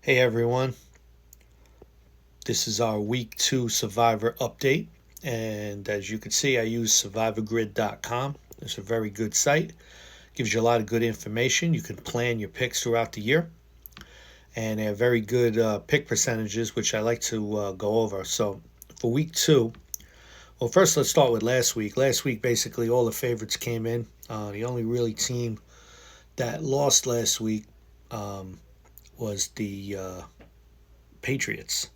Hey everyone, this is our week 2 Survivor update, and as you can see I use survivorgrid.com. It's a very good site, gives you a lot of good information. You can plan your picks throughout the year, and they have very good pick percentages, which I like to go over. So for week 2, well, first let's start with last week. Last week basically all the favorites came in. The only really team that lost last week was the Patriots,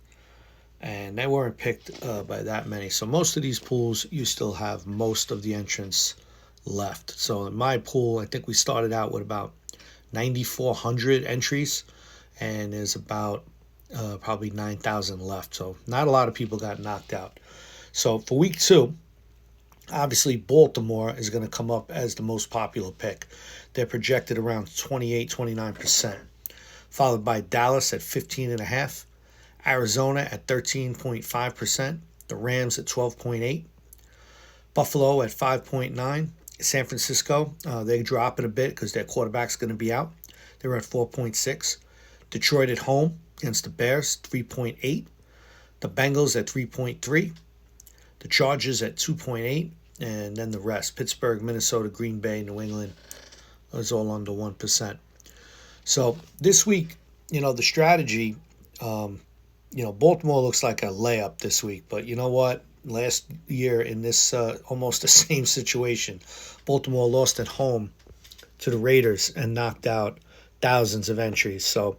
and they weren't picked by that many. So most of these pools, you still have most of the entrants left. So in my pool, I think we started out with about 9,400 entries, and there's about probably 9,000 left. So not a lot of people got knocked out. So for week 2, obviously Baltimore is going to come up as the most popular pick. They're projected around 28-29%, followed by Dallas at 15.5%. Arizona at 13.5%, the Rams at 12.8%, Buffalo at 5.9%, San Francisco, they drop it a bit because their quarterback's going to be out. They're at 4.6%. Detroit at home against the Bears, 3.8%. The Bengals at 3.3%. The Chargers at 2.8%. And then the rest, Pittsburgh, Minnesota, Green Bay, New England, is all under 1%. So this week, the strategy, Baltimore looks like a layup this week, but you know what? Last year in this almost the same situation, Baltimore lost at home to the Raiders and knocked out thousands of entries. So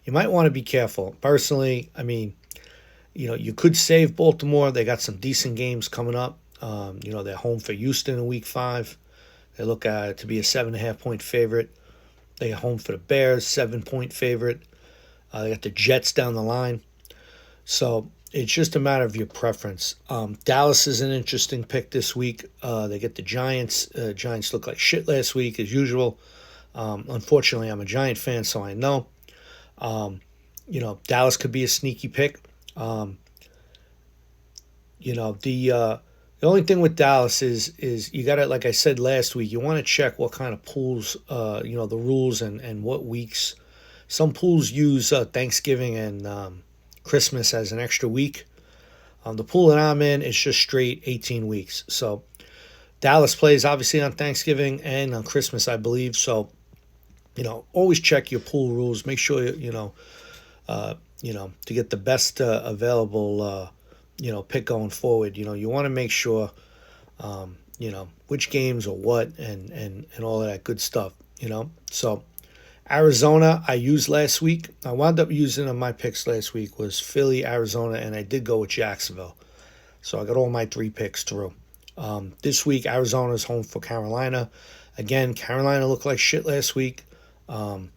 you might want to be careful. Personally, you could save Baltimore. They got some decent games coming up. They're home for Houston in week 5. They look at it to be a 7.5-point favorite. They're home for the Bears, 7-point favorite. They got the Jets down the line. So it's just a matter of your preference. Dallas is an interesting pick this week. They get the Giants. Giants look like shit last week, as usual. Unfortunately, I'm a Giant fan, so I know. Dallas could be a sneaky pick. The only thing with Dallas is you got to, like I said last week, you want to check what kind of pools, the rules and what weeks. Some pools use Thanksgiving and Christmas as an extra week. The pool that I'm in is just straight 18 weeks. So Dallas plays obviously on Thanksgiving and on Christmas, I believe. So, always check your pool rules. Make sure, to get the best available, pick going forward. You want to make sure, which games or what and all of that good stuff, So Arizona, I used last week. I wound up using on my picks last week was Philly, Arizona, and I did go with Jacksonville. So I got all my 3 picks through. This week, Arizona's home for Carolina. Again, Carolina looked like shit last week. I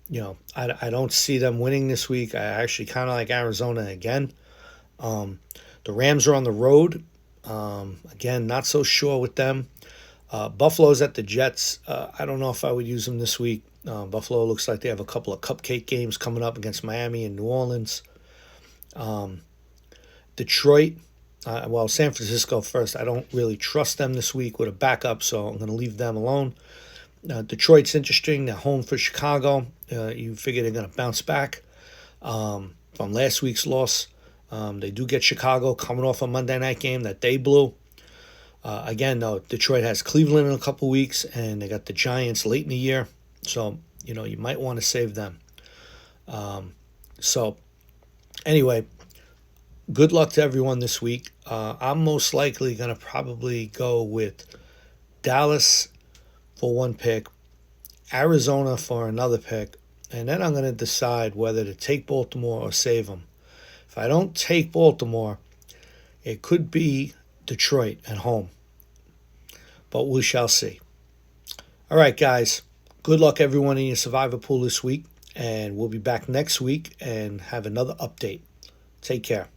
don't see them winning this week. I actually kind of like Arizona again. The Rams are on the road. Again, not so sure with them. Buffalo's at the Jets. I don't know if I would use them this week. Buffalo looks like they have a couple of cupcake games coming up against Miami and New Orleans. Detroit, San Francisco first. I don't really trust them this week with a backup, so I'm going to leave them alone. Detroit's interesting. They're home for Chicago. You figure they're going to bounce back from last week's loss. They do get Chicago coming off a Monday night game that they blew. Again, though, Detroit has Cleveland in a couple weeks, and they got the Giants late in the year. So, you might want to save them. Anyway, good luck to everyone this week. I'm most likely going to probably go with Dallas for 1 pick, Arizona for another pick, and then I'm going to decide whether to take Baltimore or save them. If I don't take Baltimore, it could be Detroit at home, but we shall see. All right, guys. Good luck, everyone, in your Survivor pool this week, and we'll be back next week and have another update. Take care.